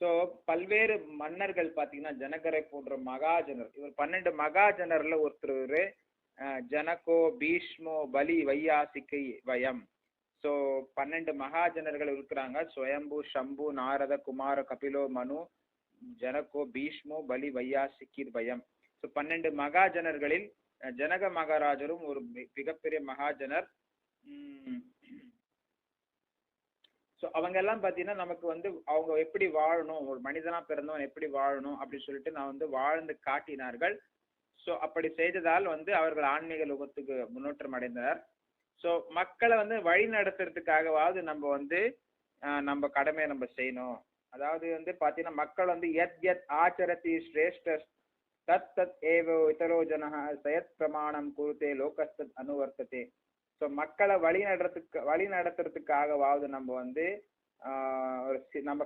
So பல்வேறு மன்னர்கள் பார்த்தீங்கன்னா ஜனகரை போன்ற மகாஜனர், இவர் 12 மகாஜனர்ல ஒருத்தர். ஜனகோ பீஷ்மோ பலி வையாசிக்கை வயம். ஸோ 12 மகாஜனர்கள் இருக்கிறாங்க. ஸ்வயம்பு சம்பு நாரத குமார கபிலோ மனு ஜனகோ பீஷ்மோ பலி வையாசிக்கிர் வயம். ஸோ 12 மகாஜனர்களில் ஜனக மகாராஜரும் ஒரு மிகப்பெரிய மகாஜனர். ஸோ அவங்க எல்லாம் பார்த்தீங்கன்னா நமக்கு வந்து அவங்க எப்படி வாழணும், ஒரு மனிதனா பிறந்தவன் எப்படி வாழணும் அப்படின்னு சொல்லிட்டு நான் வந்து வாழ்ந்து காட்டினார்கள். ஸோ அப்படி செய்ததால் வந்து அவர்கள் ஆன்மீக லோகத்துக்கு முன்னேற்றம் அடைந்தனர். ஸோ மக்களை வந்து வழி நடத்துறதுக்காகவாவது நம்ம வந்து நம்ம கடமையை நம்ம செய்யணும். அதாவது வந்து பார்த்தீங்கன்னா மக்கள் வந்து எத் எத் ஆச்சரதி ஸ்ரேஷ்ட தத் தத் ஏவோ இதரோ ஜன சயத் பிரமாணம் குருத்தே லோகஸ்தத் அனுவர்த்ததே. ஸோ மக்களை வழி நடத்துறதுக்காகவாவது நம்ம வந்து நம்ம